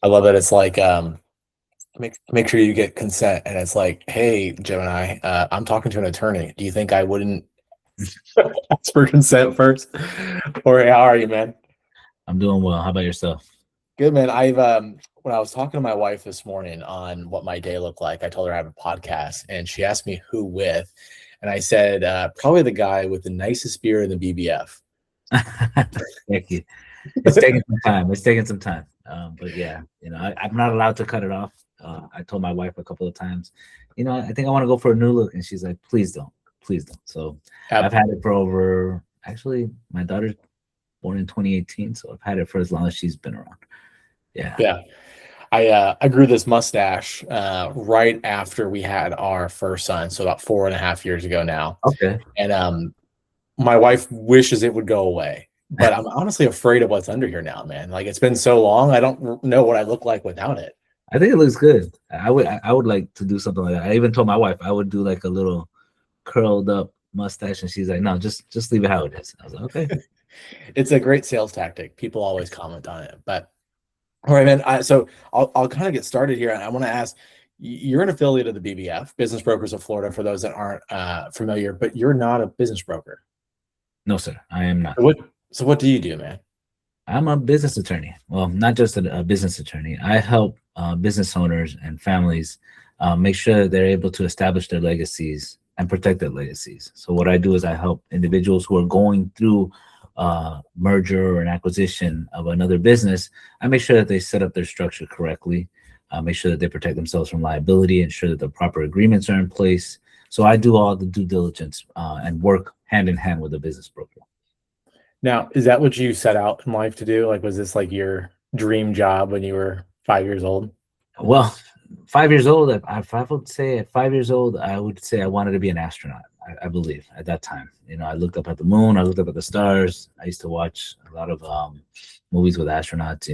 I love that it's like make sure you get consent, and it's like, hey, Gemini, I'm talking to an attorney. Do you think I wouldn't ask for consent first? Or hey, how are you, man? I'm doing well. How about yourself? Good, man. I've when I was talking to my wife this morning on what my day looked like, I told her I have a podcast, and she asked me who with, and I said probably the guy with the nicest beard in the BBF. Thank you. It's taking some time. It's taking some time. But yeah, I'm not allowed to cut it off. I told my wife a couple of times, I think I want to go for a new look, and she's like, please don't. So I've Yep. had it for over. Actually, my daughter's born in 2018, so I've had it for as long as she's been around. Yeah. Yeah. I grew this mustache right after we had our first son, so about 4.5 years ago now. Okay. And my wife wishes it would go away, but I'm honestly afraid of what's under here now, man. Like it's been so long, I don't know what I look like without it. I think it looks good. I would like to do something like that. I even told my wife I would do like a little curled up mustache, and she's like, "No, just leave it how it is." I was like, "Okay." It's a great sales tactic. People always comment on it. But all right, man. So I'll kind of get started here. And I want to ask, you're an affiliate of the BBF, Business Brokers of Florida, for those that aren't familiar, but you're not a business broker. No, sir, I am not. So what do you do, man? I'm a business attorney. Well, not just a business attorney. I help business owners and families make sure that they're able to establish their legacies and protect their legacies. So what I do is I help individuals who are going through merger or an acquisition of another business. I make sure that they set up their structure correctly, make sure that they protect themselves from liability, ensure that the proper agreements are in place. So I do all the due diligence and work hand in hand with a business broker. Now, is that what you set out in life to do? Like, was this like your dream job when you were 5 years old? Well, 5 years old, if I would say at 5 years old, I would say I wanted to be an astronaut. I believe at that time, I looked up at the moon, I looked up at the stars. I used to watch a lot of movies with astronauts.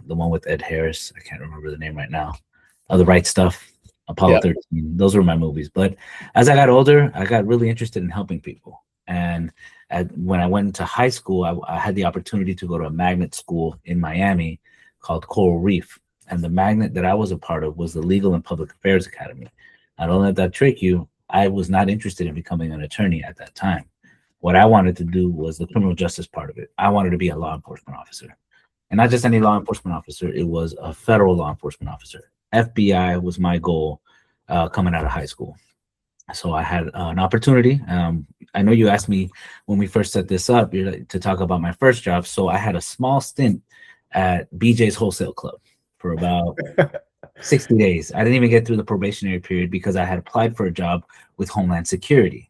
The one with Ed Harris. I can't remember the name right now. The Right Stuff, Apollo Yeah. 13. Those were my movies. But as I got older, I got really interested in helping people. And when I went into high school, I had the opportunity to go to a magnet school in Miami called Coral Reef. And the magnet that I was a part of was the Legal and Public Affairs Academy. I don't let that trick you. I was not interested in becoming an attorney at that time. What I wanted to do was the criminal justice part of it. I wanted to be a law enforcement officer. And not just any law enforcement officer, it was a federal law enforcement officer. FBI was my goal coming out of high school. So I had an opportunity. I know you asked me when we first set this up to talk about my first job. So I had a small stint at BJ's Wholesale Club for about 60 days. I didn't even get through the probationary period because I had applied for a job with Homeland Security.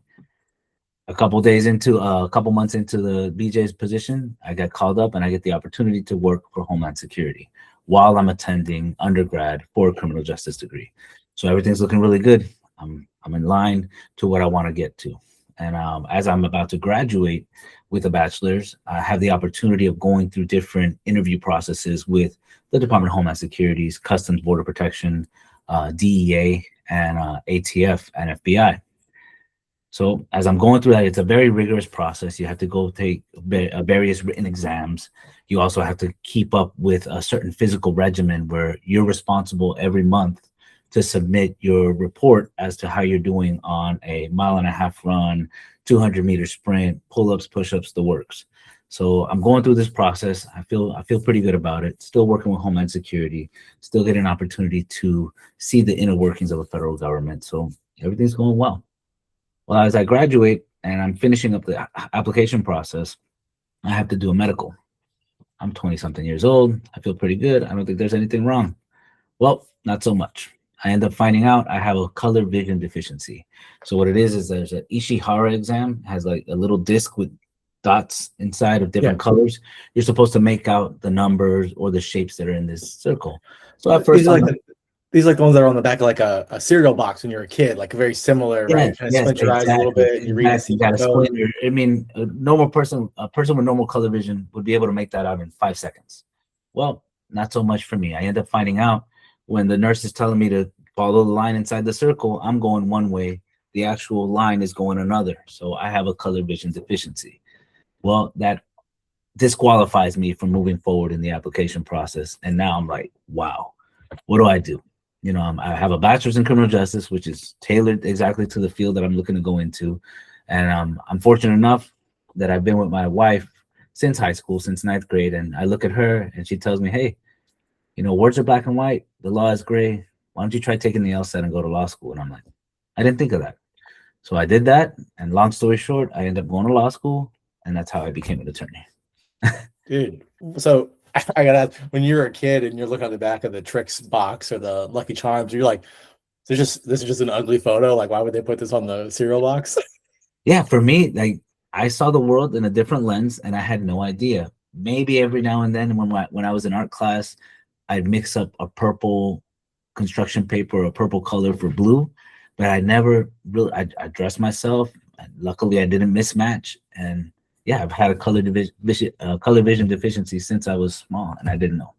A couple months into the BJ's position, I got called up and I get the opportunity to work for Homeland Security while I'm attending undergrad for a criminal justice degree. So everything's looking really good. I'm in line to what I want to get to. And as I'm about to graduate with a bachelor's, I have the opportunity of going through different interview processes with the Department of Homeland Security's Customs Border Protection, DEA, and ATF and FBI. So as I'm going through that, it's a very rigorous process. You have to go take various written exams. You also have to keep up with a certain physical regimen where you're responsible every month to submit your report as to how you're doing on a 1.5 mile run, 200-meter sprint, pull-ups, push-ups, the works. So I'm going through this process. I feel pretty good about it. Still working with Homeland Security, still getting an opportunity to see the inner workings of the federal government. So everything's going well. Well, as I graduate and I'm finishing up the application process, I have to do a medical. I'm 20-something years old. I feel pretty good. I don't think there's anything wrong. Well, not so much. I end up finding out I have a color vision deficiency. So what it is there's an Ishihara exam, has like a little disc with dots inside of different colors. You're supposed to make out the numbers or the shapes that are in this circle. So at first, these are like the ones that are on the back of like a cereal box when you're a kid, like very similar, right? Kind of squint your eyes a little bit and you read You got to squint I mean, a person with normal color vision would be able to make that out in 5 seconds. Well, not so much for me. I end up finding out when the nurse is telling me to follow the line inside the circle, I'm going one way. The actual line is going another. So I have a color vision deficiency. Well, that disqualifies me from moving forward in the application process. And now I'm like, wow, what do I do? I have a bachelor's in criminal justice, which is tailored exactly to the field that I'm looking to go into. And I'm fortunate enough that I've been with my wife since high school, since ninth grade. And I look at her and she tells me, hey, words are black and white. The law is gray. Why don't you try taking the LSAT and go to law school? And I'm like, I didn't think of that. So I did that. And long story short, I ended up going to law school. And that's how I became an attorney. Dude, so I gotta ask, when you're a kid and you're looking at the back of the tricks box or the Lucky Charms, you're like, this is just an ugly photo. Like, why would they put this on the cereal box? Yeah, for me, like I saw the world in a different lens and I had no idea. Maybe every now and then when I was in art class, I'd mix up a purple construction paper or a purple color for blue, but I never really I dressed myself. And luckily, I didn't mismatch. And yeah, I've had a color vision deficiency since I was small, and I didn't know.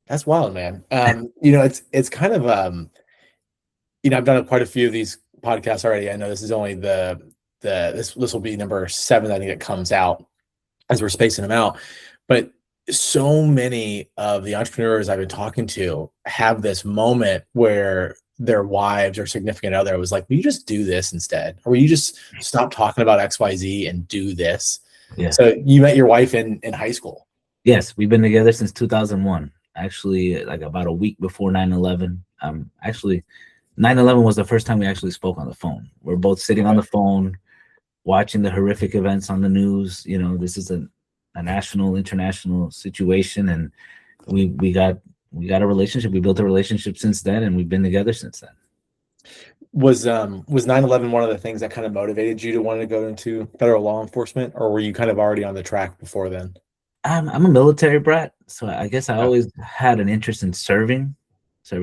That's wild, man. It's kind of I've done quite a few of these podcasts already. I know this is only this will be number 7. I think it comes out as we're spacing them out, but so many of the entrepreneurs I've been talking to have this moment where their wives or significant other was like, will you just do this instead? Or will you just stop talking about XYZ and do this? Yeah. So you met your wife in high school. Yes, we've been together since 2001. Actually, like about a week before 9/11. Actually, 9/11 was the first time we actually spoke on the phone. We're both sitting on the phone, watching the horrific events on the news. This is a national, international situation, and we got a relationship. We built a relationship since then, and we've been together since then. Was 9/11 one of the things that kind of motivated you to want to go into federal law enforcement, or were you kind of already on the track before then? I'm a military brat, so I guess I always had an interest in serving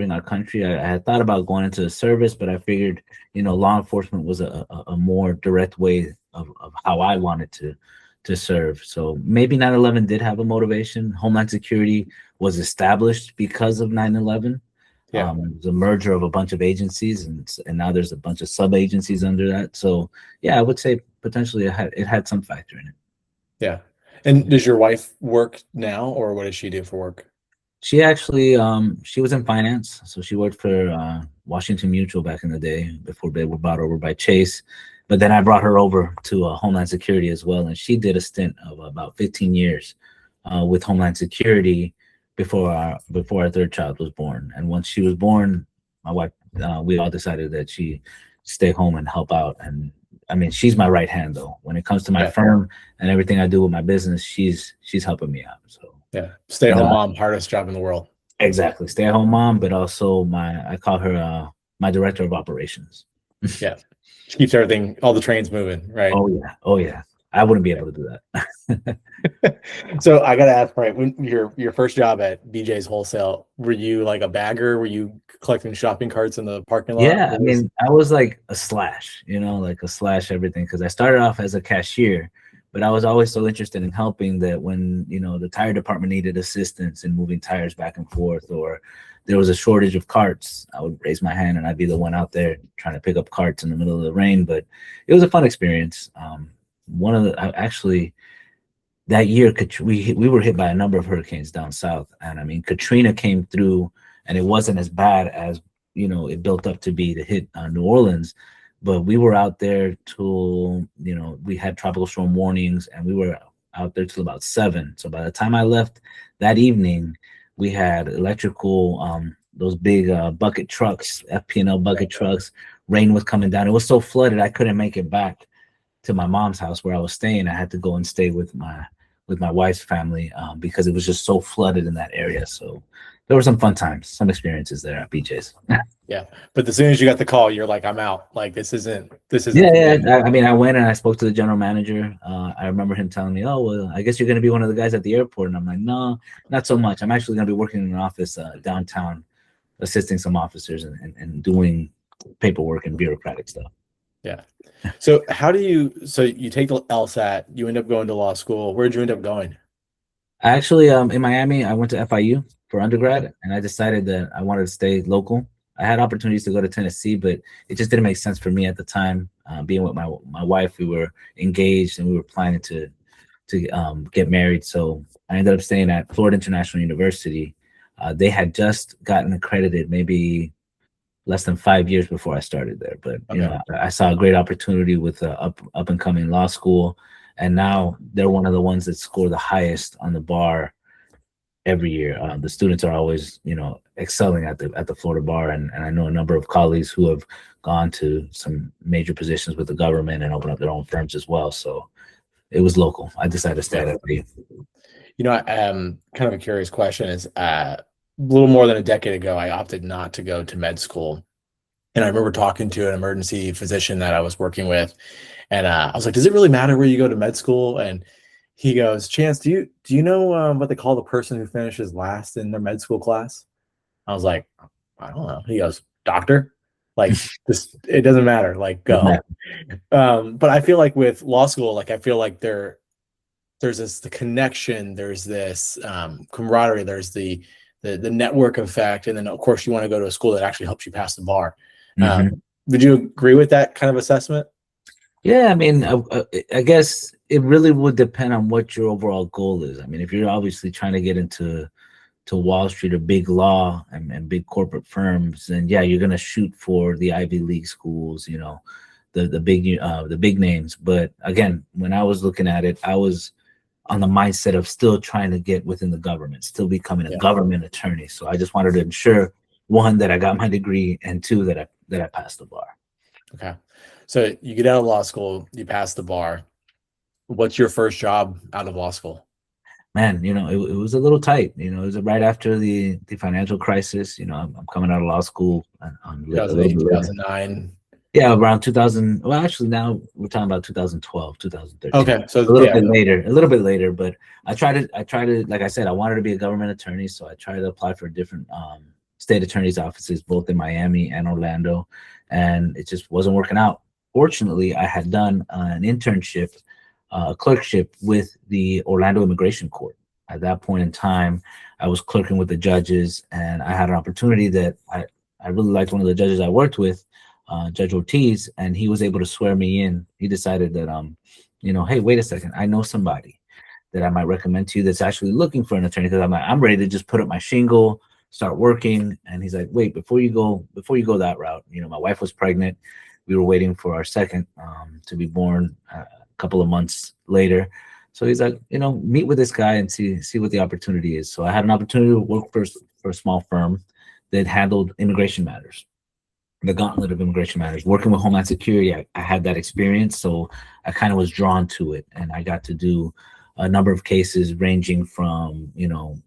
our country. I had thought about going into the service, but I figured, law enforcement was a more direct way of how I wanted to serve. So maybe 9/11 did have a motivation. Homeland Security was established because of 9/11. Yeah. It was a merger of a bunch of agencies, and now there's a bunch of sub agencies under that. So yeah, I would say potentially it had some factor in it. Yeah. And does your wife work now, or what does she do for work? She actually she was in finance, so she worked for Washington Mutual back in the day before they were bought over by Chase. But then I brought her over to Homeland Security as well, and she did a stint of about 15 years with Homeland Security before our third child was born. And once she was born, my wife, we all decided that she stay home and help out. And I mean, she's my right hand though. When it comes to my firm and everything I do with my business, she's helping me out. So yeah, stay-at-home mom, hardest job in the world. Exactly, stay-at-home mom, but also I call her my director of operations. Yeah, she keeps everything, all the trains moving, right? Oh yeah. I wouldn't be able to do that. So I gotta ask, right? When your first job at BJ's Wholesale, were you like a bagger? Were you collecting shopping carts in the parking lot? Yeah, I mean, I was like a slash, like a slash everything, because I started off as a cashier, but I was always so interested in helping that when the tire department needed assistance in moving tires back and forth, or there was a shortage of carts, I would raise my hand and I'd be the one out there trying to pick up carts in the middle of the rain. But it was a fun experience. Actually, that year we were hit by a number of hurricanes down south, and I mean Katrina came through, and it wasn't as bad as it built up to be to hit New Orleans, but we were out there till we had tropical storm warnings, and we were out there till about 7. So by the time I left that evening, we had electrical, those big bucket trucks, FP&L bucket trucks. Rain was coming down. It was so flooded I couldn't make it back to my mom's house where I was staying. I had to go and stay with my wife's family because it was just so flooded in that area. So there were some fun times, some experiences there at BJ's. Yeah, but as soon as you got the call, you're like, I'm out. Like this isn't. Yeah. I mean, I went and I spoke to the general manager. I remember him telling me, "Oh, well, I guess you're going to be one of the guys at the airport." And I'm like, "No, not so much. I'm actually going to be working in an office downtown, assisting some officers and doing paperwork and bureaucratic stuff." Yeah. So you take the LSAT, you end up going to law school. Where'd you end up going? Actually, in Miami, I went to FIU for undergrad, and I decided that I wanted to stay local. I had opportunities to go to Tennessee, but it just didn't make sense for me at the time. Being with my wife, we were engaged and we were planning to get married. So I ended up staying at Florida International University They had just gotten accredited maybe less than 5 years before I started there. But you know, I saw a great opportunity with a up and coming law school, and now they're one of the ones that score the highest on the bar every year. The students are always, you know, excelling at the Florida bar, and I know a number of colleagues who have gone to some major positions with the government and opened up their own firms as well. So it was local. I decided to stay at FP. You know, kind of a curious question is, a little more than a decade ago, I opted not to go to med school. And I remember talking to an emergency physician that I was working with, and I was like, "Does it really matter where you go to med school?" And he goes, "Chance, do you know what they call the person who finishes last in their med school class?" I was like, "I don't know." He goes, "Doctor." Like, just it doesn't matter. Like, go. But I feel like with law school, like I feel like there's the connection, there's this camaraderie, there's the network effect, and then of course you want to go to a school that actually helps you pass the bar. Would you agree with that kind of assessment? Yeah, I mean, I guess it really would depend on what your overall goal is. I mean, if you're obviously trying to get into Wall Street or big law and big corporate firms, then yeah, you're gonna shoot for the Ivy League schools, you know, the big names. But again, when I was looking at it, I was on the mindset of still trying to get within the government, still becoming a government attorney. So I just wanted to ensure, one, that I got my degree, and two, that I passed the bar. Okay. So you get out of law school, you pass the bar. What's your first job out of law school? Man, you know, it was a little tight. You know, it was right after the financial crisis. You know, I'm coming out of law school on 2008, 2009. Yeah, around 2000. Well, actually, now we're talking about 2012, 2013. Okay, so a little bit later. But I tried to, like I said, I wanted to be a government attorney, so I tried to apply for different state attorney's offices, both in Miami and Orlando, and it just wasn't working out. Fortunately, I had done an internship, a clerkship with the Orlando Immigration Court. At that point in time, I was clerking with the judges, and I had an opportunity that I really liked one of the judges I worked with, Judge Ortiz, and he was able to swear me in. He decided that, you know, hey, wait a second, I know somebody that I might recommend to you that's actually looking for an attorney, because I'm ready to just put up my shingle, start working. And he's like, wait, before you go that route, you know, my wife was pregnant. We were waiting for our second to be born a couple of months later. So he's like, you know, meet with this guy and see what the opportunity is. So I had an opportunity to work for a small firm that handled immigration matters, the gauntlet of immigration matters. Working with Homeland Security, I had that experience, so I kind of was drawn to it, and I got to do a number of cases ranging from, you know,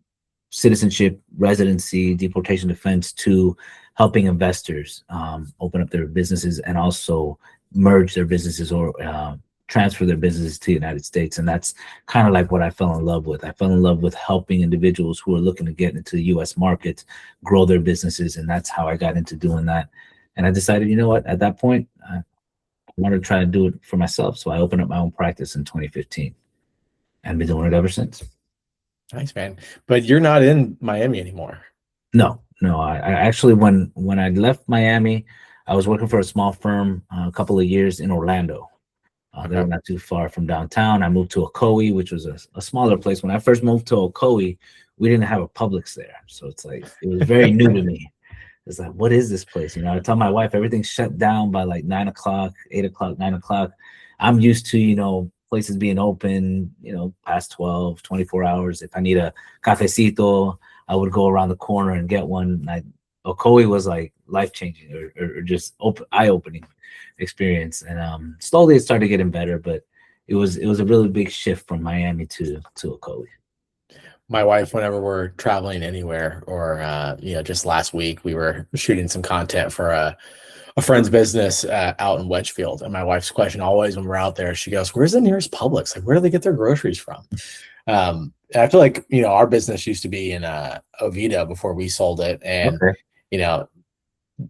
citizenship, residency, deportation defense, to helping investors open up their businesses and also merge their businesses or transfer their businesses to the United States. And that's kind of like what I fell in love with. I fell in love with helping individuals who are looking to get into the U.S. market, grow their businesses, and that's how I got into doing that. And I decided, you know what, at that point, I wanted to try to do it for myself. So I opened up my own practice in 2015 and been doing it ever since. Nice, man. But you're not in Miami anymore. No. I actually, when I left Miami, I was working for a small firm a couple of years in Orlando. They were not too far from downtown. I moved to Ocoee, which was a smaller place. When I first moved to Ocoee, we didn't have a Publix there. So it's like, it was very new to me. It's like, what is this place? You know, I tell my wife everything's shut down by like 9 o'clock, 8 o'clock, 9 o'clock. I'm used to, you know, places being open, you know, past 12, 24 hours. If I need a cafecito, I would go around the corner and get one. Ocoee was like life-changing or just eye-opening experience. And slowly it started getting better, but it was a really big shift from Miami to Ocoee. My wife, whenever we're traveling anywhere, or you know, just last week we were shooting some content for a friend's business out in Wedgefield, and my wife's question always when we're out there, she goes, "Where's the nearest Publix? Like, where do they get their groceries from?" And I feel like, you know, our business used to be in Oviedo before we sold it, and you know,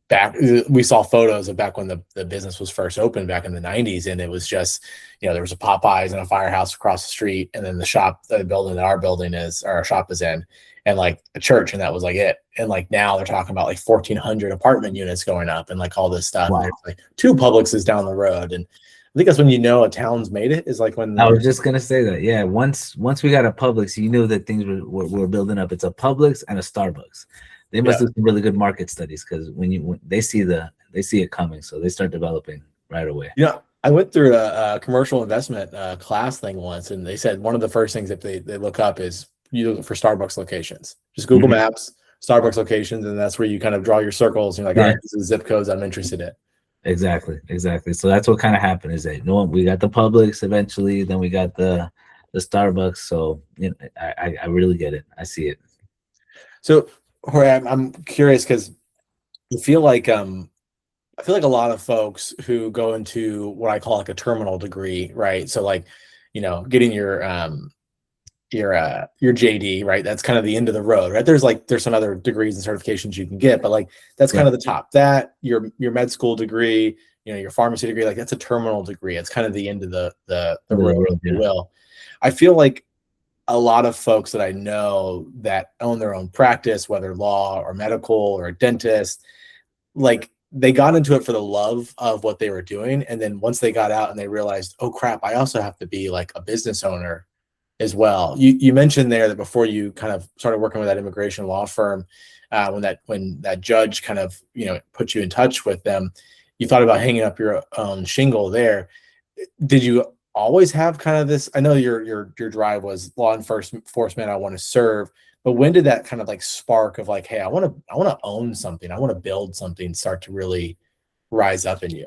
back we saw photos of back when the business was first opened back in the 90s, and it was just, you know, there was a Popeyes and a Firehouse across the street, and then the building that our shop is in, and like a church, and that was like it. And like now they're talking about like 1,400 apartment units going up and like all this stuff. Wow. And there's like 2 Publixes down the road. And think that's when you know a town's made it, is like when I was just gonna say that. Yeah, once we got a Publix, you knew that things were building up. It's a Publix and a Starbucks. They must yeah. do some really good market studies, because when they see it coming, so they start developing right away. You know, I went through a commercial investment class thing once, and they said one of the first things that they look up is you look for Starbucks locations. Just Google Maps, Starbucks locations, and that's where you kind of draw your circles. And you're like, all right, this is zip codes I'm interested in. Exactly. So that's what kind of happened, is that, we got the Publix eventually, then we got the Starbucks. So I really get it. I see it. So, Jorge, I'm curious because I feel like a lot of folks who go into what I call like a terminal degree, right? So like, getting your JD, right? That's kind of the end of the road, right? There's some other degrees and certifications you can get, but like that's kind of the top. That your med school degree, your pharmacy degree, like that's a terminal degree. It's kind of the end of the road, if you will. I feel like a lot of folks that I know that own their own practice, whether law or medical or a dentist, like they got into it for the love of what they were doing. And then once they got out and they realized, oh crap, I also have to be like a business owner as well. You mentioned there that before you kind of started working with that immigration law firm, when that judge kind of, put you in touch with them, you thought about hanging up your own shingle there. Did you always have kind of this? I know your drive was law enforcement, I want to serve, but when did that kind of like spark of like, hey, I want to own something, I want to build something, start to really rise up in you?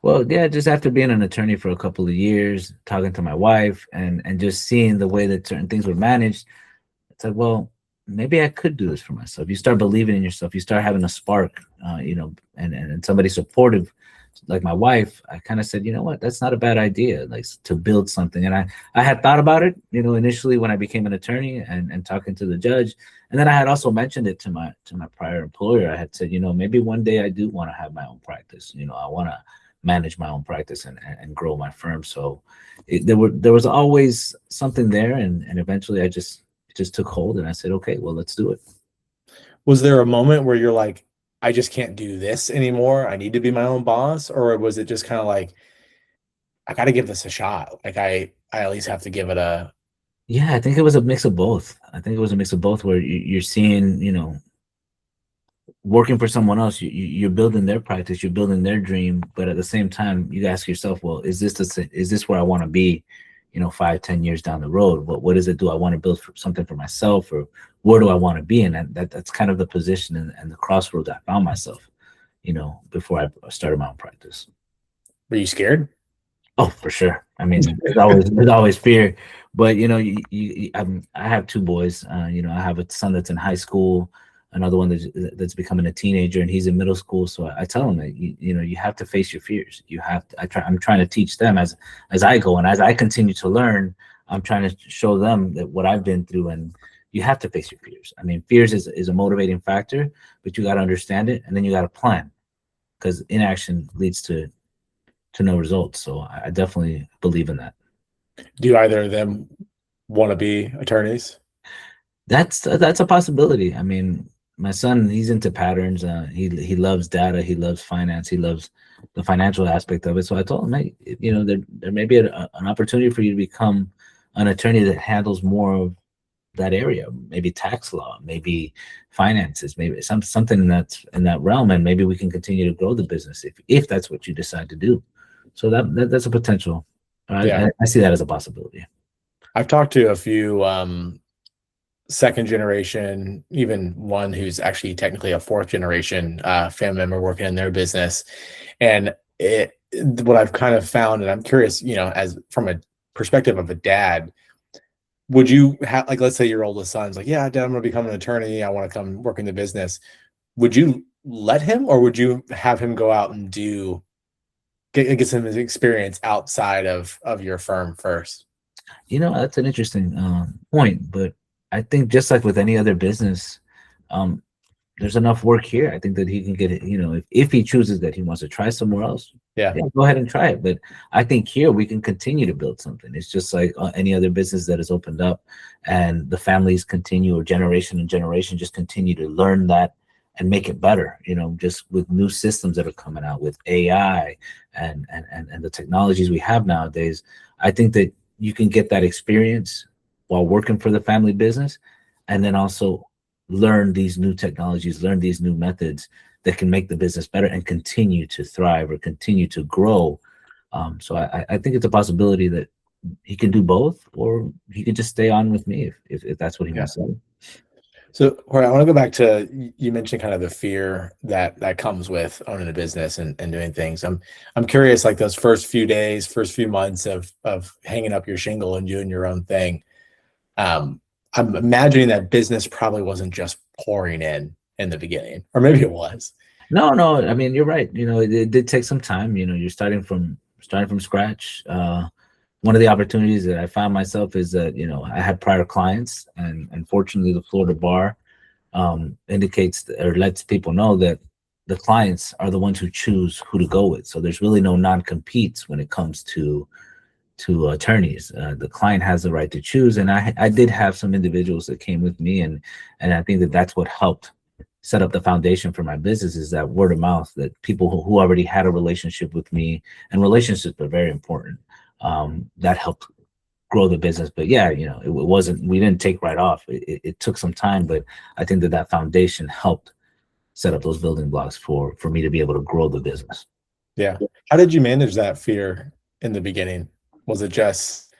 Well, yeah, just after being an attorney for a couple of years, talking to my wife, and just seeing the way that certain things were managed, it's like, well, maybe I could do this for myself. You start believing in yourself. You start having a spark, and somebody supportive, like my wife. I kind of said, you know what, that's not a bad idea, like to build something. And I had thought about it, initially when I became an attorney and talking to the judge. And then I had also mentioned it to my prior employer. I had said, maybe one day I do want to have my own practice. I want to manage my own practice and grow my firm. So there was always something there, and eventually it just took hold, and I said, okay, well, let's do it. Was there a moment where you're like, I just can't do this anymore, I need to be my own boss? Or was it just kind of like, I got to give this a shot, like I at least have to give it a... Yeah, I think it was a mix of both. Where you're seeing, working for someone else, you're building their practice, you're building their dream, but at the same time, you ask yourself, well, is this where I want to be, 5-10 years down the road? What is it? Do I want to build something for myself, or where do I want to be? And that's kind of the position and the crossroads I found myself, before I started my own practice. Were you scared? Oh, for sure. I mean, there's always fear, but I have two boys. I have a son that's in high school, another one that's becoming a teenager, and he's in middle school. So I tell them that you have to face your fears. You have to. I'm trying to teach them as I go, and as I continue to learn, I'm trying to show them that what I've been through, and you have to face your fears. I mean, fears is a motivating factor, but you got to understand it, and then you got to plan, because inaction leads to no results. So I definitely believe in that. Do either of them want to be attorneys? That's a possibility. I mean, my son, he's into patterns. He loves data. He loves finance. He loves the financial aspect of it. So I told him, hey, there may be an opportunity for you to become an attorney that handles more of that area, maybe tax law, maybe finances, maybe something that's in that realm, and maybe we can continue to grow the business if that's what you decide to do. So that's a potential. I see that as a possibility. I've talked to a few second generation, even one who's actually technically a fourth generation family member working in their business, and what I've kind of found, and I'm curious, as from a perspective of a dad, would you have, like, let's say your oldest son's like, yeah, Dad, I'm going to become an attorney, I want to come work in the business. Would you let him, or would you have him go out and get some experience outside of your firm first? That's an interesting point, but I think just like with any other business, there's enough work here. I think that he can get it, if he chooses that he wants to try somewhere else, yeah, go ahead and try it. But I think here we can continue to build something. It's just like any other business that has opened up, and the families continue, or generation and generation just continue to learn that and make it better, just with new systems that are coming out with AI and the technologies we have nowadays. I think that you can get that experience while working for the family business, and then also learn these new technologies, learn these new methods that can make the business better and continue to thrive or continue to grow. So I think it's a possibility that he can do both, or he could just stay on with me if that's what he wants to do. So, Jorge, I want to go back to, you mentioned kind of the fear that comes with owning a business and doing things. I'm curious, like those first few days, first few months of hanging up your shingle and doing your own thing. I'm imagining that business probably wasn't just pouring in the beginning, or maybe it was. No, I mean, you're right. It did take some time. You're starting from scratch. One of the opportunities that I found myself is that, I had prior clients, and unfortunately the Florida bar indicates or lets people know that the clients are the ones who choose who to go with. So there's really no non-competes when it comes to attorneys. The client has the right to choose. And I did have some individuals that came with me, and I think that that's what helped set up the foundation for my business, is that word of mouth, that people who already had a relationship with me, and relationships are very important. That helped grow the business. But yeah, it wasn't, we didn't take right off. It took some time, but I think that foundation helped set up those building blocks for me to be able to grow the business. Yeah. How did you manage that fear in the beginning? Was it just,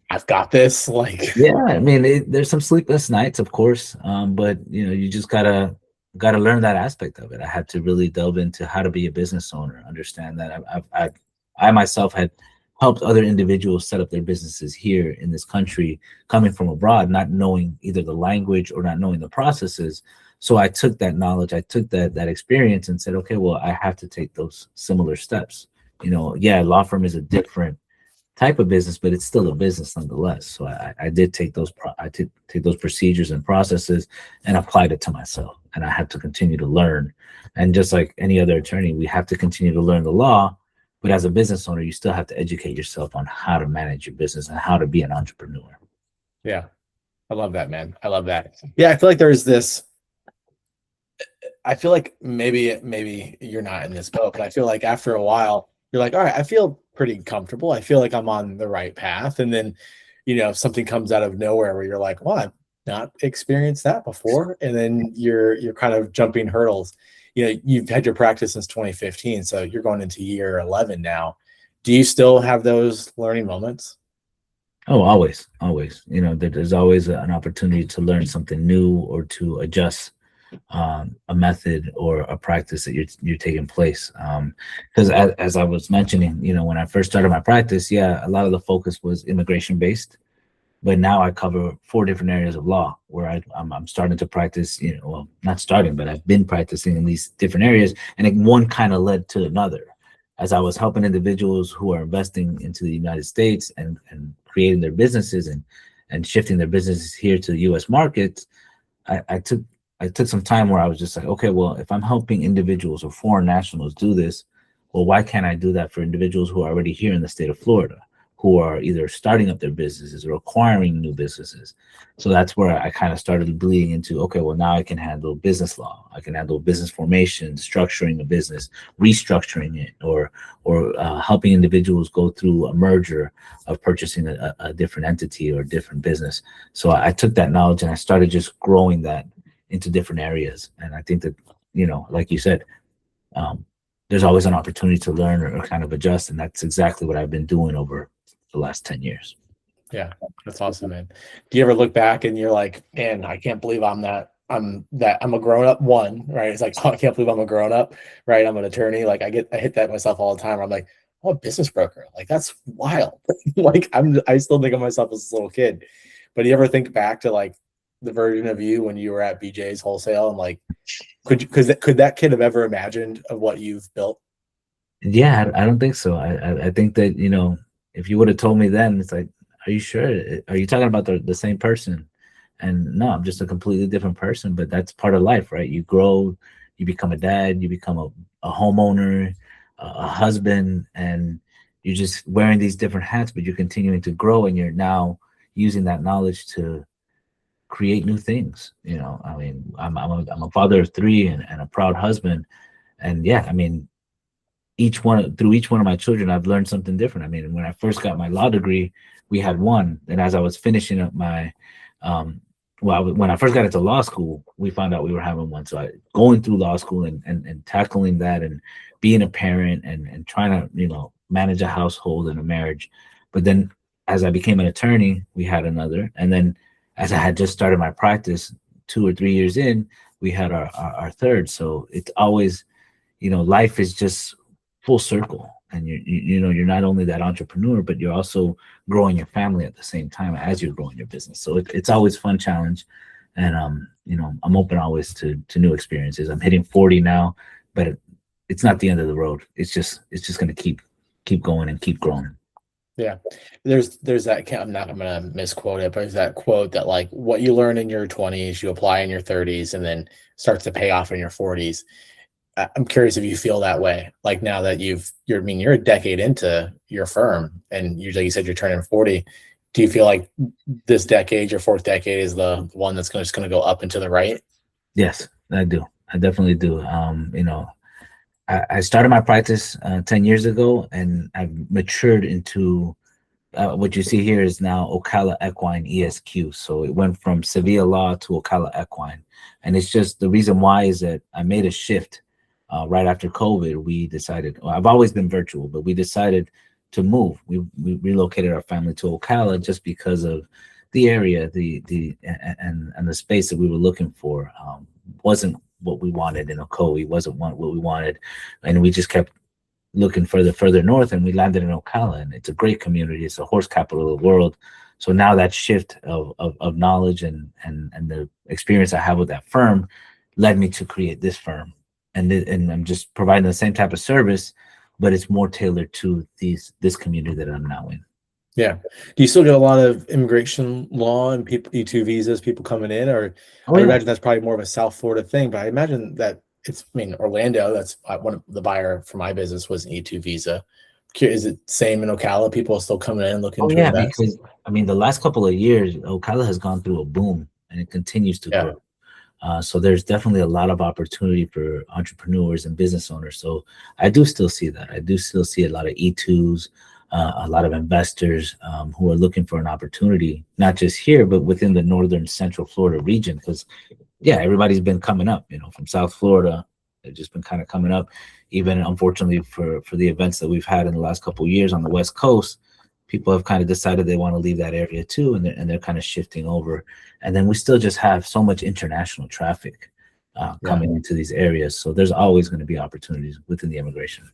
I've got this? Like, yeah, I mean, there's some sleepless nights, of course, but you just gotta learn that aspect of it. I had to really delve into how to be a business owner, understand that I myself had helped other individuals set up their businesses here in this country, coming from abroad, not knowing either the language or not knowing the processes. So I took that knowledge, I took that experience, and said, okay, well, I have to take those similar steps. Yeah, law firm is a different type of business, but it's still a business nonetheless. So I did take those take those procedures and processes and applied it to myself. And I had to continue to learn. And just like any other attorney, we have to continue to learn the law. But as a business owner, you still have to educate yourself on how to manage your business and how to be an entrepreneur. Yeah. I love that, man. I love that. Yeah. I feel like there's this, I feel like maybe you're not in this boat, but I feel like after a while, you're like, all right, I feel pretty comfortable. I feel like I'm on the right path. And then, something comes out of nowhere where you're like, well, I've not experienced that before. And then you're kind of jumping hurdles. You've had your practice since 2015, so you're going into year 11 now. Do you still have those learning moments? Oh, always. There's always an opportunity to learn something new or to adjust a method or a practice that you're taking place. Because as I was mentioning, when I first started my practice, yeah, a lot of the focus was immigration based. But now I cover 4 different areas of law where I'm starting to practice, well, not starting, but I've been practicing in these different areas. And one kind of led to another. As I was helping individuals who are investing into the United States and creating their businesses and shifting their businesses here to the US market, I took some time where I was just like, okay, well, if I'm helping individuals or foreign nationals do this, well, why can't I do that for individuals who are already here in the state of Florida, who are either starting up their businesses or acquiring new businesses? So that's where I kind of started bleeding into, okay, well, now I can handle business law. I can handle business formation, structuring a business, restructuring it, or helping individuals go through a merger of purchasing a different entity or a different business. So I took that knowledge and I started just growing that into different areas. And I think that, like you said, there's always an opportunity to learn or kind of adjust. And that's exactly what I've been doing over the last 10 years. Yeah, that's awesome, man. Do you ever look back and you're like, man, I can't believe I'm a grown up one, right? It's like, oh, I can't believe I'm a grown up, right? I'm an attorney. Like I hit that myself all the time. I'm like, oh, a business broker. Like that's wild. Like I still think of myself as a little kid. But do you ever think back to like the version of you when you were at BJ's Wholesale and like, could that kid have ever imagined of what you've built? Yeah, I don't think so. I think that, if you would have told me then, it's like, are you sure? Are you talking about the same person? And no, I'm just a completely different person, but that's part of life, right? You grow, you become a dad, you become a homeowner, a husband, and you're just wearing these different hats, but you're continuing to grow, and you're now using that knowledge to create new things. I mean, I'm a father of three and a proud husband. And yeah, I mean, through each one of my children, I've learned something different. I mean, when I first got my law degree, we had one. And as I was finishing up my, when I first got into law school, we found out we were having one. So going through law school and tackling that and being a parent and trying to, manage a household and a marriage. But then as I became an attorney, we had another. And then as I had just started my practice 2 or 3 years in, we had our third. So it's always, life is just full circle, and you're not only that entrepreneur, but you're also growing your family at the same time as you're growing your business. So it's always fun challenge, and I'm open always to new experiences. I'm hitting 40 now, but it's not the end of the road. It's just going to keep going and keep growing. Yeah, there's that. I'm gonna misquote it, but there's that quote that like what you learn in your 20s, you apply in your 30s, and then starts to pay off in your 40s. I'm curious if you feel that way, like now that you're a decade into your firm, and like you said, you're turning 40. Do you feel like this decade, your fourth decade, is the one that's just going to go up and to the right? Yes, I do. I definitely do. I started my practice 10 years ago, and I've matured into what you see here is now Ocala Equine ESQ. So it went from Sevilla Law to Ocala Equine. And it's just the reason why is that I made a shift. Right after COVID, we decided, I've always been virtual, but we decided to move. We relocated our family to Ocala just because of the area, and the space that we were looking for wasn't what we wanted in Ocoee, wasn't what we wanted. And we just kept looking further north, and we landed in Ocala, and it's a great community. It's the horse capital of the world. So now that shift of knowledge and the experience I have with that firm led me to create this firm. And I'm just providing the same type of service, but it's more tailored to this community that I'm now in. Yeah. Do you still get a lot of immigration law and people E2 visas, people coming in, or I would imagine that's probably more of a South Florida thing, but I imagine that Orlando, that's one of the buyer for my business was an E2 visa. Is it same in Ocala? People are still coming in looking to invest? Because the last couple of years, Ocala has gone through a boom, and it continues to grow. So there's definitely a lot of opportunity for entrepreneurs and business owners. So I do still see that. I do still see a lot of E2s, a lot of investors who are looking for an opportunity, not just here, but within the northern central Florida region. Because, everybody's been coming up, from South Florida. They've just been kind of coming up. Even unfortunately for the events that we've had in the last couple of years on the West Coast, people have kind of decided they want to leave that area too, and they're kind of shifting over. And then we still just have so much international traffic coming into these areas. So there's always going to be opportunities within the immigration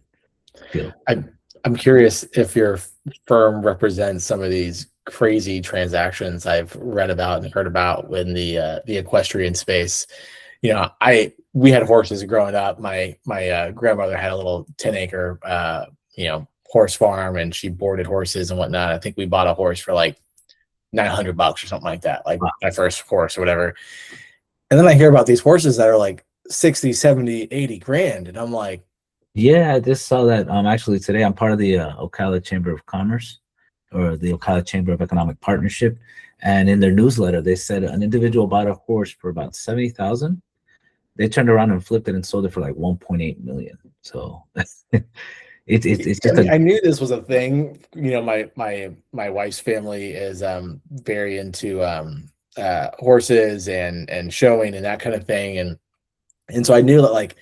field. I'm curious if your firm represents some of these crazy transactions I've read about and heard about in the equestrian space. We had horses growing up. My grandmother had a little 10-acre horse farm, and she boarded horses and whatnot. I think we bought a horse for like $900 or something like that, like my first horse or whatever. And then I hear about these horses that are like 60, 70, 80 grand. And I'm like, I just saw that. Actually today I'm part of the Ocala Chamber of Commerce, or the Ocala Chamber of Economic Partnership. And in their newsletter, they said an individual bought a horse for about $70,000. They turned around and flipped it and sold it for like 1.8 million. So it's just I knew this was a thing. My wife's family is very into horses and showing and that kind of thing, and so I knew that, like,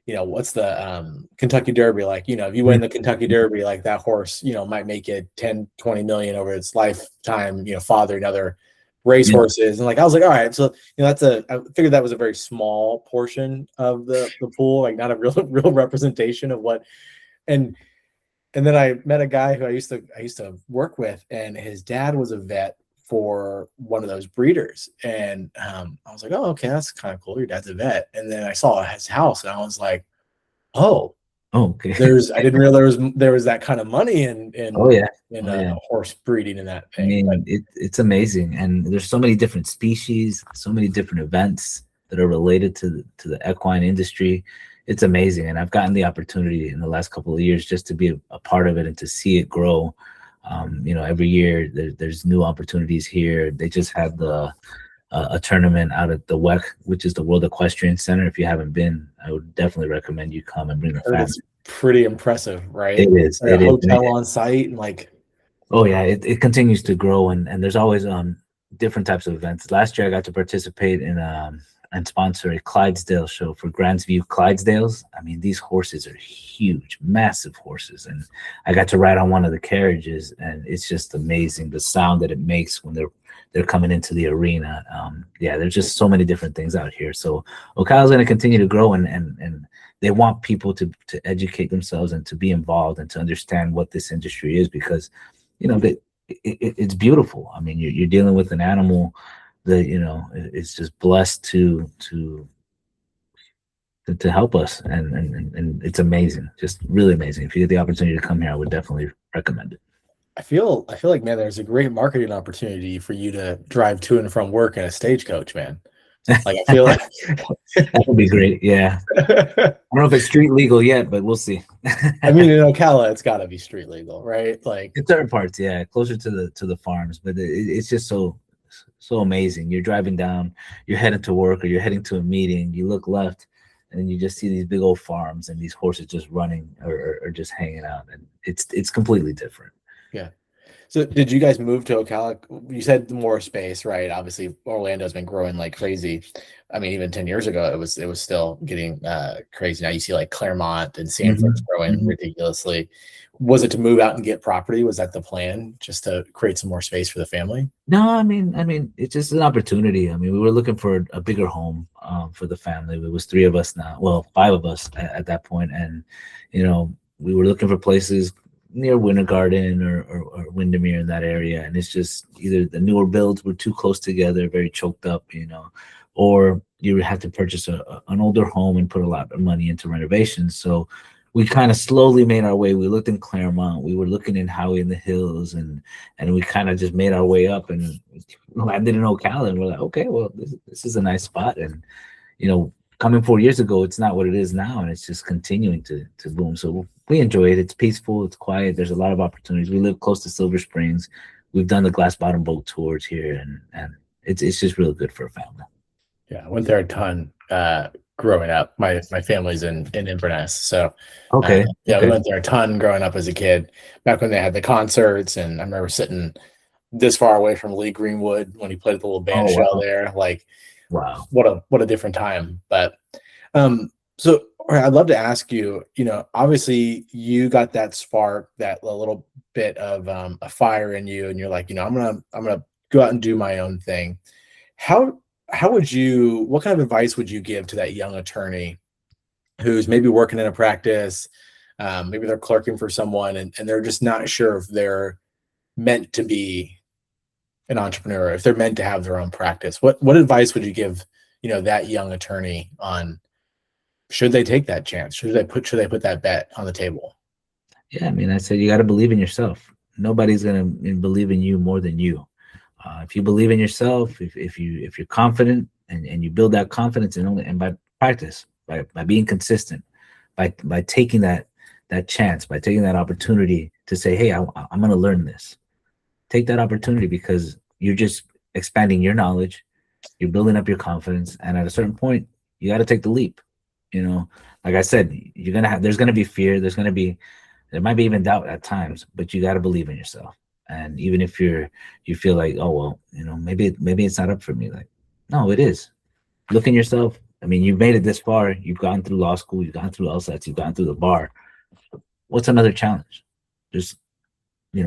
what's the Kentucky Derby, like, if you win the Kentucky Derby, like that horse might make it 10-20 million over its lifetime, fathering other race horses. And like I was like, all right, so I figured that was a very small portion of the pool, like not a real representation of what. And then I met a guy who I used to work with, and his dad was a vet for one of those breeders. And I was like, oh, okay, that's kind of cool. Your dad's a vet. And then I saw his house, and I was like, oh, okay. I didn't realize there was that kind of money in horse breeding and that thing. It's amazing, and there's so many different species, so many different events that are related to the equine industry. It's amazing, and I've gotten the opportunity in the last couple of years just to be a part of it and to see it grow. Every year there's new opportunities here. They just had the a tournament out at the WEC, which is the World Equestrian Center. If you haven't been, I would definitely recommend you come and bring the Heard family. it's pretty impressive, right? It is. A It is. hotel on site and like. Oh yeah, it continues to grow, and there's always different types of events. Last year I got to participate in and sponsor a Clydesdale show for Grants View Clydesdales. I mean, these horses are huge, massive horses, and I got to ride on one of the carriages, and it's just amazing the sound that it makes when they're coming into the arena. Yeah, there's just so many different things out here. So Ocala is going to continue to grow, and they want people to educate themselves and to be involved and to understand what this industry is, because it's beautiful. I mean, you're dealing with an animal that is just blessed to help us, and it's amazing, just really amazing. If you get the opportunity to come here, I would definitely recommend it. I feel like, man, there's a great marketing opportunity for you to drive to and from work in a stagecoach, man. Like, I feel like that would be great. Yeah. I don't know if it's street legal yet, but we'll see. I mean, in Ocala, it's got to be street legal, right? Like, in certain parts, yeah, closer to the farms, but it's just so amazing. You're driving down, you're heading to work or you're heading to a meeting, you look left, and you just see these big old farms and these horses just running or just hanging out, and it's completely different. Yeah. So did you guys move to Ocala? You said more space, right? Obviously, Orlando's been growing like crazy. I mean, even 10 years ago, it was still getting crazy. Now you see like Claremont and Sanford's growing ridiculously. Was it to move out and get property? Was that the plan, just to create some more space for the family? No, I mean, it's just an opportunity. I mean, we were looking for a bigger home for the family. It was 3 of us now, well, 5 of us at that point, and we were looking for places near Winter Garden or Windermere in that area, and it's just either the newer builds were too close together, very choked up, or you had to purchase an older home and put a lot of money into renovations. So we kind of slowly made our way. We looked in Claremont, we were looking in Howie in the Hills, and we kind of just made our way up and landed in Ocala, and we're like, okay, well, this is a nice spot. And coming 4 years ago, it's not what it is now, and it's just continuing to boom. So we enjoy it. It's peaceful. It's quiet. There's a lot of opportunities. We live close to Silver Springs. We've done the glass bottom boat tours here, and it's just really good for a family. Yeah, I went there a ton growing up. My family's in Inverness, so okay. We went there a ton growing up as a kid. Back when they had the concerts, and I remember sitting this far away from Lee Greenwood when he played at the little band shell there. Like, wow, what a different time. But so I'd love to ask you, obviously you got that spark, that little bit of a fire in you, and you're like, I'm gonna go out and do my own thing. What kind of advice would you give to that young attorney who's maybe working in a practice, maybe they're clerking for someone, and they're just not sure if they're meant to be an entrepreneur, if they're meant to have their own practice? What advice would you give, that young attorney on, should they take that chance? Should they put that bet on the table? Yeah, I mean, I said you got to believe in yourself. Nobody's gonna believe in you more than you. If you believe in yourself, if you're confident, and you build that confidence, and by practice, by being consistent, by taking that chance, by taking that opportunity to say, hey, I'm going to learn this. Take that opportunity, because you're just expanding your knowledge, you're building up your confidence, and at a certain point, you got to take the leap. Like I said, there's going to be fear, there might be even doubt at times, but you got to believe in yourself. And even if you feel like, oh, well, maybe it's not up for me. Like, no, it is. Look in yourself. I mean, you've made it this far. You've gone through law school. You've gone through LSATs. You've gone through the bar. What's another challenge? Just,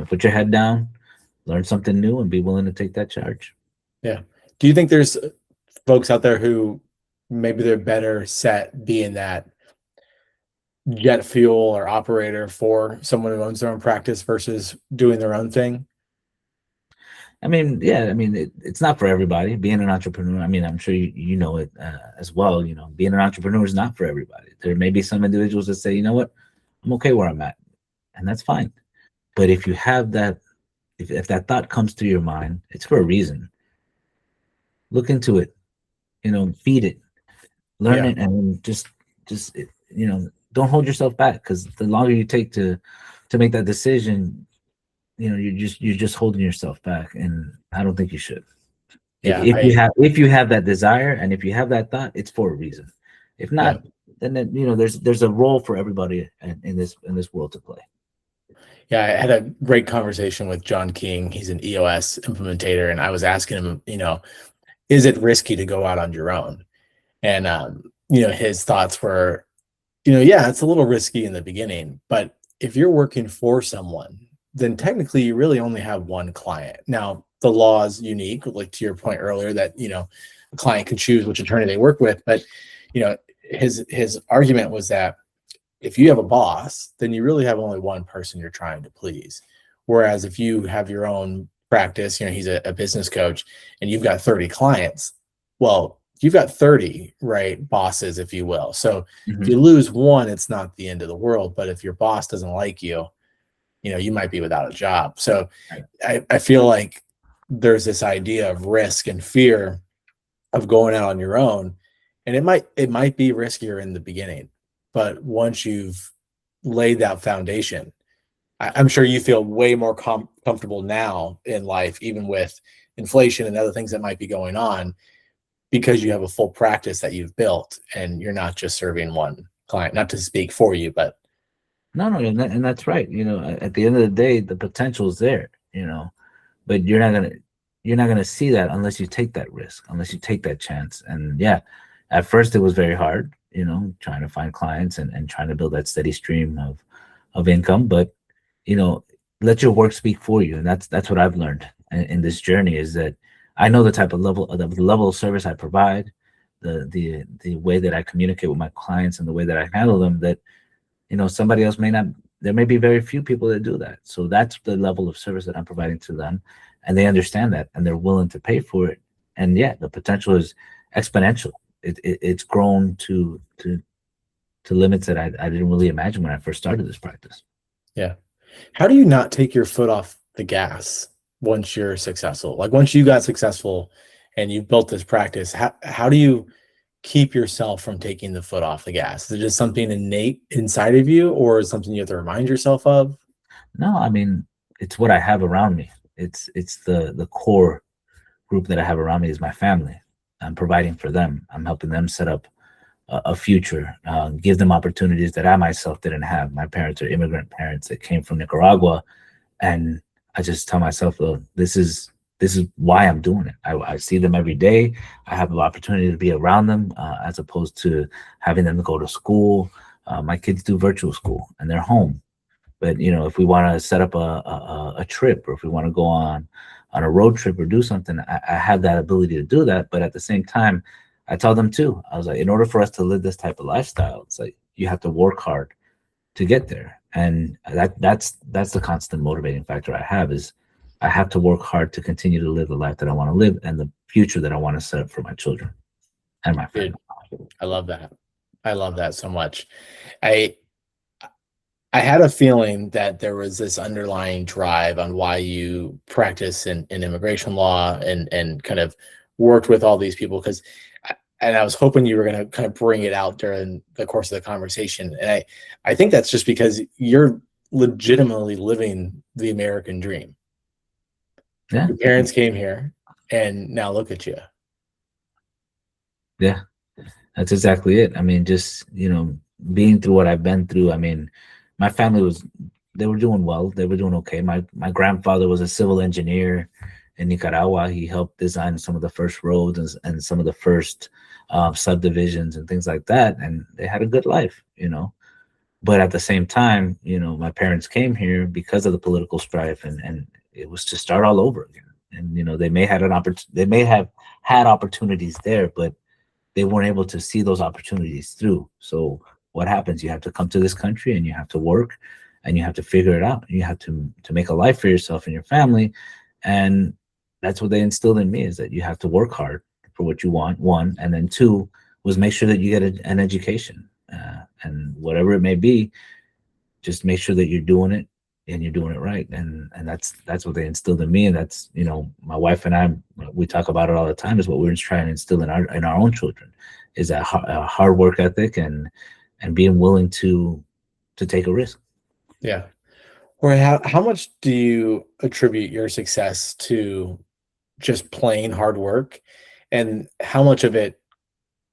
put your head down, learn something new, and be willing to take that charge. Yeah. Do you think there's folks out there who maybe they're better set being that jet fuel or operator for someone who owns their own practice versus doing their own thing? I mean, yeah, it's not for everybody. Being an entrepreneur, I mean, I'm sure you know it as well. Being an entrepreneur is not for everybody. There may be some individuals that say, you know what, I'm okay where I'm at, and that's fine. But if you have that, if that thought comes to your mind, it's for a reason. Look into it, feed it, learn it, and just don't hold yourself back, because the longer you take to make that decision, you're just holding yourself back, and I don't think you should. Yeah, If you have that desire and if you have that thought, it's for a reason. If yeah. not, then you know there's a role for everybody in this world to play. Yeah, I had a great conversation with John King. He's an EOS implementator, and I was asking him, is it risky to go out on your own? And his thoughts were, yeah, it's a little risky in the beginning, but if you're working for someone, then technically you really only have one client. Now, the law is unique, like to your point earlier, that a client can choose which attorney they work with, but his argument was that if you have a boss, then you really have only one person you're trying to please. Whereas if you have your own practice, he's a business coach, and you've got 30 clients, well, you've got 30, right, bosses, if you will. So if you lose one, it's not the end of the world. But if your boss doesn't like you, you might be without a job. So I feel like there's this idea of risk and fear of going out on your own. And it might be riskier in the beginning, but once you've laid that foundation, I'm sure you feel way more comfortable now in life, even with inflation and other things that might be going on, because you have a full practice that you've built and you're not just serving one client. Not to speak for you, but No, and that's right. At the end of the day, the potential is there. But you're not gonna see that unless you take that risk, unless you take that chance. And yeah, at first it was very hard, trying to find clients and trying to build that steady stream of income. But let your work speak for you, and that's what I've learned in this journey, is that I know the level of service I provide, the way that I communicate with my clients, and the way that I handle them. That somebody else may not. There may be very few people that do that. So that's the level of service that I'm providing to them, and they understand that, and they're willing to pay for it. And yeah, the potential is exponential. It's grown to limits that I didn't really imagine when I first started this practice. Yeah. How do you not take your foot off the gas once you're successful? Like once you got successful and you built this practice, how do you keep yourself from taking the foot off the gas? Is it just something innate inside of you, or is it something you have to remind yourself of? No, I mean, it's what I have around me. It's the core group that I have around me is my family. I'm providing for them. I'm helping them set up a future, give them opportunities that I myself didn't have. My parents are immigrant parents that came from Nicaragua, and I just tell myself, well, this is why I'm doing it. I see them every day. I have the opportunity to be around them, as opposed to having them go to school. My kids do virtual school and they're home. But if we want to set up a trip, or if we want to go on a road trip or do something, I have that ability to do that. But at the same time, I tell them too, I was like, in order for us to live this type of lifestyle, it's like you have to work hard to get there. And that's the constant motivating factor I have, is I have to work hard to continue to live the life that I want to live and the future that I want to set up for my children and my family. Dude, I love that. I love that so much. I had a feeling that there was this underlying drive on why you practice in immigration law and kind of worked with all these people, and I was hoping you were going to kind of bring it out during the course of the conversation. And I think that's just because you're legitimately living the American dream. Yeah. Your parents came here, and now look at you. Yeah, that's exactly it. I mean, just, being through what I've been through. I mean, my family they were doing well. They were doing okay. My grandfather was a civil engineer in Nicaragua. He helped design some of the first roads and some of the first subdivisions and things like that. And they had a good life, But at the same time, my parents came here because of the political strife, and it was to start all over again. And they may have had opportunities there, but they weren't able to see those opportunities through. So what happens? You have to come to this country and you have to work and you have to figure it out. You have to make a life for yourself and your family. And that's what they instilled in me, is that you have to work hard for what you want, one. And then two was make sure that you get an education, and whatever it may be, just make sure that you're doing it and you're doing it right. And that's what they instilled in me. And that's, my wife and I, we talk about it all the time, is what we're trying to instill in our own children, is that hard work ethic and being willing to take a risk. Yeah. Or how much do you attribute your success to just plain hard work, and how much of it,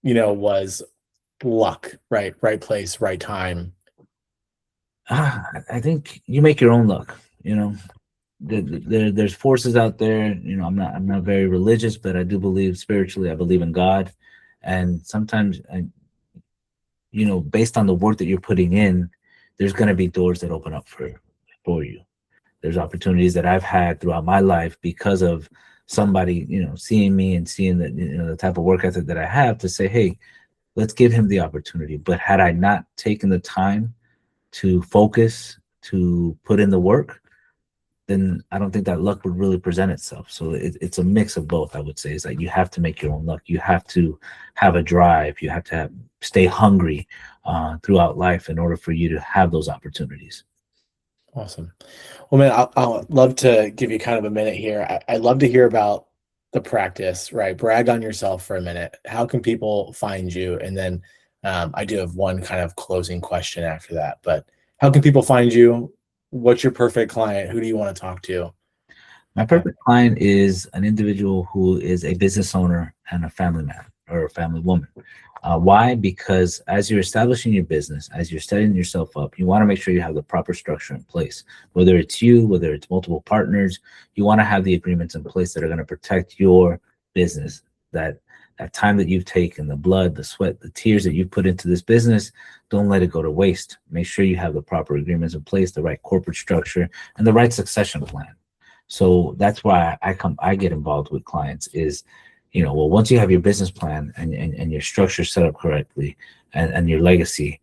was luck, right? Right place, right time. I think you make your own luck. There's forces out there. I'm not very religious, but I do believe spiritually. I believe in God, and sometimes, based on the work that you're putting in, there's going to be doors that open up for you. There's opportunities that I've had throughout my life because of somebody, seeing me and seeing that, the type of work ethic that I have, to say, hey, let's give him the opportunity. But had I not taken the time to focus, to put in the work, then I don't think that luck would really present itself. So it's a mix of both, I would say. Is that you have to make your own luck. You have to have a drive. You have to stay hungry throughout life in order for you to have those opportunities. Awesome. Well, man, I'll love to give you kind of a minute here. I'd love to hear about the practice, right? Brag on yourself for a minute. How can people find you? And then I do have one kind of closing question after that. But how can people find you? What's your perfect client? Who do you want to talk to? My perfect client is an individual who is a business owner and a family man or a family woman. Why? Because as you're establishing your business, as you're setting yourself up, you want to make sure you have the proper structure in place. Whether it's you, whether it's multiple partners, you want to have the agreements in place that are going to protect your business. That time that you've taken, the blood, the sweat, the tears that you've put into this business, don't let it go to waste. Make sure you have the proper agreements in place, the right corporate structure, and the right succession plan. So that's why I get involved with clients is, well, once you have your business plan and your structure set up correctly and your legacy,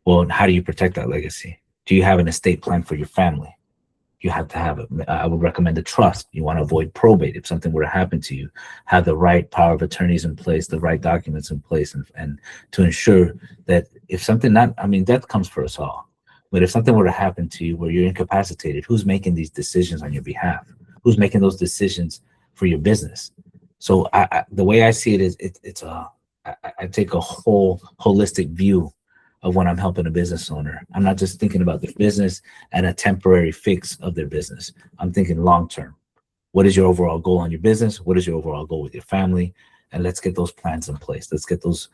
well, how do you protect that legacy? Do you have an estate plan for your family? You have to have it. I would recommend a trust. You want to avoid probate. If something were to happen to you, have the right power of attorneys in place, the right documents in place, and to ensure that if something death comes for us all. But if something were to happen to you where you're incapacitated, who's making these decisions on your behalf? Who's making those decisions for your business? So the way I see it is I take a whole holistic view of when I'm helping a business owner. I'm not just thinking about their business and a temporary fix of their business. I'm thinking long term. What is your overall goal on your business? What is your overall goal with your family? And let's get those plans in place. Let's get those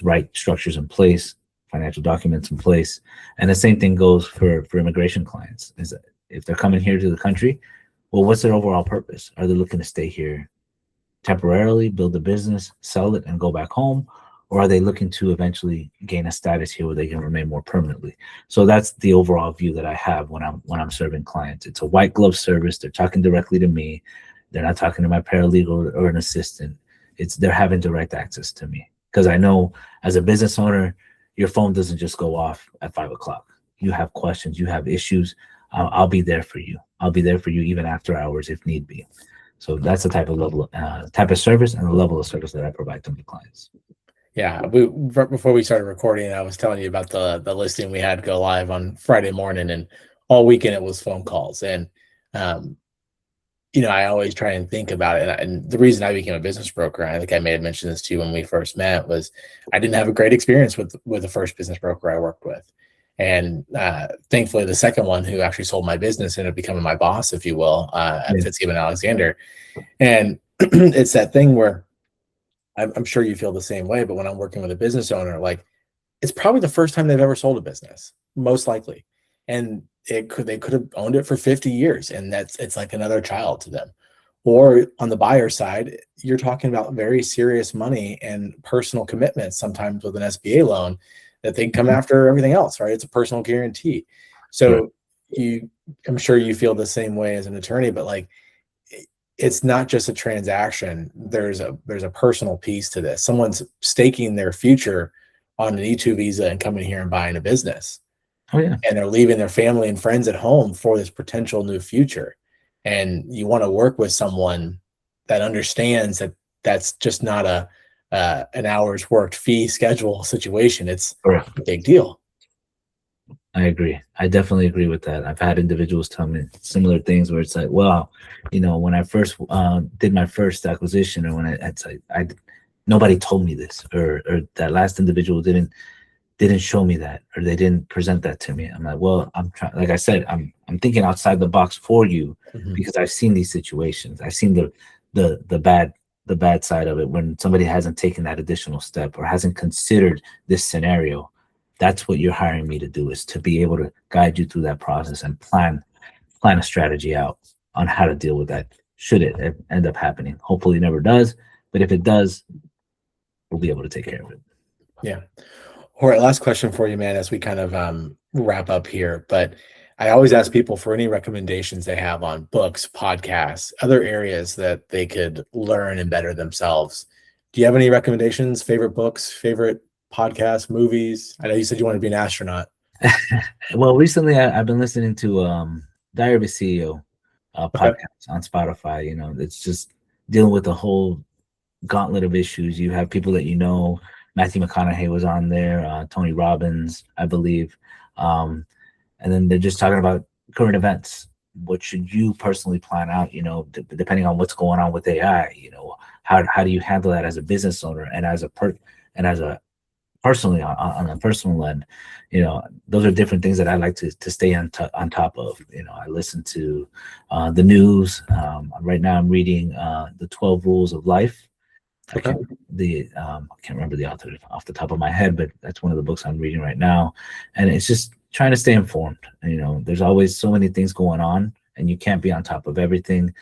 right structures in place, financial documents in place. And the same thing goes for immigration clients. Is that if they're coming here to the country, well, what's their overall purpose? Are they looking to stay here temporarily, build a business, sell it, and go back home? Or are they looking to eventually gain a status here where they can remain more permanently? So that's the overall view that I have when I'm serving clients. It's a white glove service. They're talking directly to me. They're not talking to my paralegal or an assistant. They're having direct access to me, because I know as a business owner, your phone doesn't just go off at 5 o'clock. You have questions, you have issues. I'll be there for you. I'll be there for you even after hours if need be. So that's the type of service and the level of service that I provide to my clients. Yeah, right before we started recording, I was telling you about the listing we had go live on Friday morning, and all weekend it was phone calls. And I always try and think about it. And the reason I became a business broker, I think I may have mentioned this to you when we first met, was I didn't have a great experience with the first business broker I worked with. And thankfully, the second one, who actually sold my business, ended up becoming my boss, if you will, at Fitzgibbon Alexander. And it's that thing where I'm sure you feel the same way, but when I'm working with a business owner, like, it's probably the first time they've ever sold a business, most likely. And they could have owned it for 50 years, and it's like another child to them. Or on the buyer side, you're talking about very serious money and personal commitments, sometimes with an SBA loan, that they come after everything else, right? It's a personal guarantee. So I'm sure you feel the same way as an attorney, but like, it's not just a transaction. There's a personal piece to this. Someone's staking their future on an E2 visa and coming here and buying a business. Oh, yeah. And they're leaving their family and friends at home for this potential new future. And you want to work with someone that understands that that's just not an hour's worked fee schedule situation. It's a big deal. I agree. I definitely agree with that. I've had individuals tell me similar things where it's like, well, when I first did my first acquisition, or when I nobody told me this, or that last individual didn't show me that, or they didn't present that to me. I'm like, well, I'm trying. Like I said, I'm thinking outside the box for you, because I've seen these situations. I've seen the bad side of it, when somebody hasn't taken that additional step or hasn't considered this scenario. That's what you're hiring me to do, is to be able to guide you through that process and plan a strategy out on how to deal with that should it end up happening. Hopefully it never does, but if it does, we'll be able to take care of it. Yeah. All right, last question for you, man, as we kind of wrap up here. But I always ask people for any recommendations they have on books, podcasts, other areas that they could learn and better themselves. Do you have any recommendations, favorite books, favorite podcasts, movies? I know you said you want to be an astronaut. Well, recently I've been listening to Diary of a CEO podcast on Spotify. You know, it's just dealing with the whole gauntlet of issues. You have people that, you know, Matthew McConaughey was on there, Tony Robbins, I believe. And then they're just talking about current events. What should you personally plan out, you know, depending on what's going on with AI, you know, how do you handle that as a business owner and as a personally on a personal end, you know, those are different things that I like to stay on top of. You know, I listen to the news. Right now I'm reading the 12 Rules of Life. I can't remember the author off the top of my head, but that's one of the books I'm reading right now. And it's just trying to stay informed. You know, there's always so many things going on and you can't be on top of everything,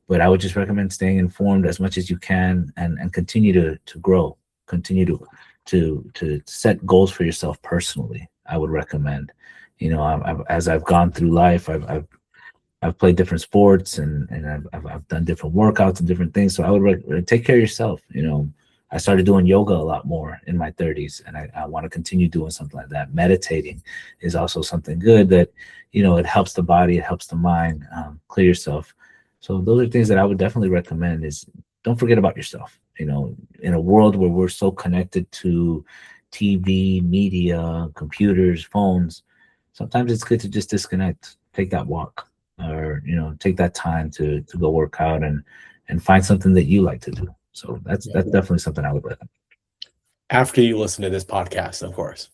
but I would just recommend staying informed as much as you can and continue to grow, continue to set goals for yourself personally. I would recommend, you know, as I've gone through life, I've played different sports and I've done different workouts and different things. So I would take care of yourself. You know, I started doing yoga a lot more in my 30s, and I want to continue doing something like that. Meditating is also something good that, you know, it helps the body, it helps the mind, clear yourself. So those are things that I would definitely recommend. Is don't forget about yourself. You know, in a world where we're so connected to TV, media, computers, phones, sometimes it's good to just disconnect, take that walk, or, you know, take that time to go work out and find something that you like to do. So that's definitely something I would recommend. After you listen to this podcast, of course.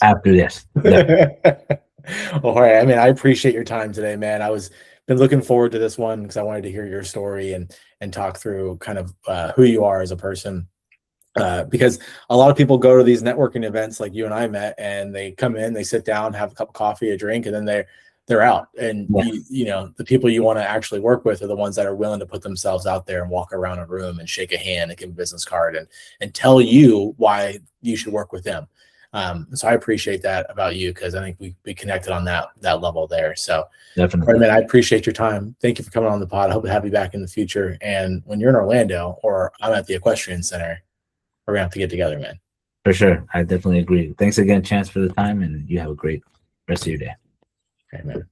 After this. All right. I mean, I appreciate your time today, man. Been looking forward to this one because I wanted to hear your story and talk through kind of who you are as a person. Because a lot of people go to these networking events like you and I met, and they come in, they sit down, have a cup of coffee, a drink, and then they're out. And you know, the people you want to actually work with are the ones that are willing to put themselves out there and walk around a room and shake a hand and give a business card and tell you why you should work with them. So I appreciate that about you, because I think we connected on that level there. So definitely, man, I appreciate your time. Thank you for coming on the pod. I hope to have you back in the future. And when you're in Orlando or I'm at the Equestrian Center, we're gonna have to get together, man. For sure. I definitely agree. Thanks again, Chance, for the time, and you have a great rest of your day. Okay, man.